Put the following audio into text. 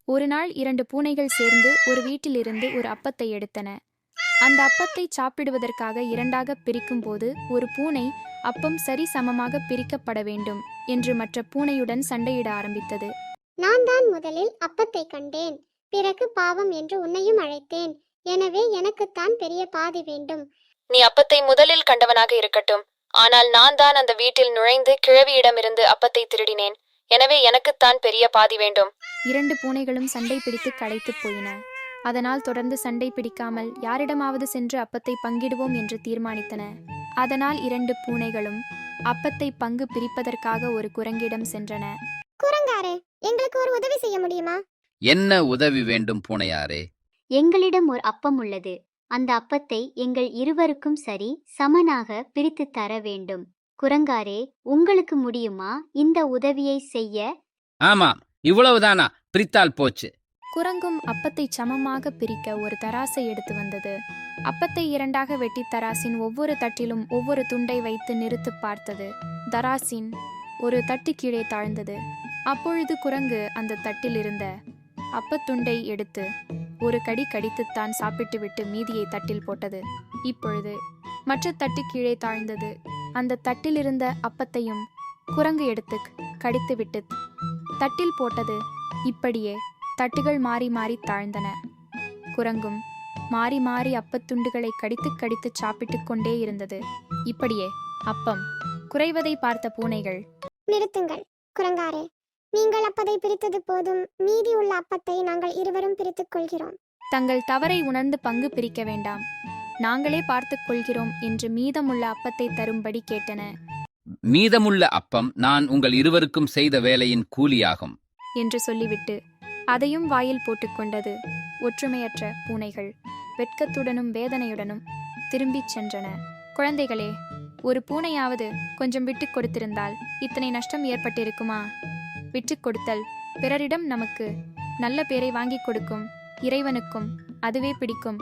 ஒரு நாள் 2 பூனைகள் சேர்ந்து ஒரு வீட்டிலிருந்து ஒரு அப்பத்தை எடுத்தன. அந்த அப்பத்தை சாப்பிடுவதற்காக இரண்டாக பிரிக்கும்போது ஒரு பூனை அப்பம் சரி சமமாக பிரிக்கப்பட வேண்டும் என்று மற்ற பூனையுடன் சண்டையிட ஆரம்பித்தது. நான் தான் முதலில் அப்பத்தை கண்டேன், பிறகு பாவம் என்று உன்னையும் அழைத்தேன். எனவே எனக்குத்தான் பெரிய பாதி வேண்டும். நீ அப்பத்தை முதலில் கண்டவனாக இருக்கட்டும், ஆனால் நான் தான் அந்த வீட்டில் நுழைந்து கிழவியிடமிருந்து அப்பத்தை திருடினேன். எனவே எனக்குத்தான் பெரிய பாதி வேண்டும். 2 பூனைகளும் சண்டை பிடித்து களைத்துப் போயின. அதனால் தொடர்ந்து சண்டை பிடிக்காமல் யாரிடமாவது சென்று அப்பத்தை பங்கிடுவோம் என்று தீர்மானித்தன. அதனால் 2 பூனைகளும் அப்பத்தை பங்கு பிரிப்பதற்காக ஒரு குரங்கிடம் சென்றன. குரங்காரே, எங்களுக்கு ஒரு உதவி செய்ய முடியுமா? என்ன உதவி வேண்டும் பூனையாரே? எங்களிடம் ஒரு அப்பம் உள்ளது. அந்த அப்பத்தை எங்கள் இருவருக்கும் சரி சமனாக பிரித்து தர வேண்டும். குரங்காரே, உங்களுக்கு முடியுமா இந்த உதவியை செய்ய? ஆமாம், இவ்வளவுதானா? பிரித்தால் போச்சு. குரங்கும் அப்பத்தை சமமாக பிரிக்க ஒரு தராசை எடுத்து வந்தது. அப்பத்தை 2ஆக வெட்டி தராசின் ஒவ்வொரு தட்டிலும் ஒவ்வொரு துண்டை வைத்து நிறுத்து பார்த்தது. தராசின் ஒரு தட்டு கீழே தாழ்ந்தது. அப்பொழுது குரங்கு அந்த தட்டில் இருந்த அப்பத்துண்டை எடுத்து ஒரு கடி கடித்துத்தான் சாப்பிட்டுவிட்டு மீதியை தட்டில் போட்டது. இப்பொழுது மற்ற தட்டு கீழே தாழ்ந்தது. அந்த தட்டில் இருந்த அப்பத்தையும் குரங்கு எடுத்து கடித்துவிட்டு தட்டில் போட்டது. இப்படியே தட்டுகள் மாறி மாறி தாழ்ந்தன. குரங்கும் மாறி மாறி அப்பத்துண்டுகளை கடித்து கடித்து சாப்பிட்டு கொண்டே இருந்தது. இப்படியே அப்பம் குறைவதை பார்த்த பூனைகள், நிறுத்துங்கள் குரங்காரே, நீங்கள் அப்பதை பிரித்தது போதும். மீதி உள்ள அப்பத்தை நாங்கள் இருவரும் பிரித்துக் கொள்கிறோம். தங்கள் தவறை உணர்ந்து பங்கு பிரிக்க வேண்டாம், நாங்களே பார்த்துக் கொள்கிறோம் என்று மீதமுள்ள அப்பத்தை தரும்படி கேட்டன. மீதமுள்ள அப்பம் நான் உங்கள் இருவருக்கும் செய்த வேலையின் கூலியாகும் என்று சொல்லிவிட்டு அதையும் வாயில் போட்டுக்கொண்டது. ஒற்றுமையற்ற பூனைகள் வெட்கத்துடனும் வேதனையுடனும் திரும்பிச் சென்றன. குழந்தைகளே, ஒரு பூனையாவது கொஞ்சம் விட்டுக் கொடுத்திருந்தால் இத்தனை நஷ்டம் ஏற்பட்டிருக்குமா? விட்டுக் கொடுத்தல் பிறரிடம் நமக்கு நல்ல பேரை வாங்கிக் கொடுக்கும். இறைவனுக்கும் அதுவே பிடிக்கும்.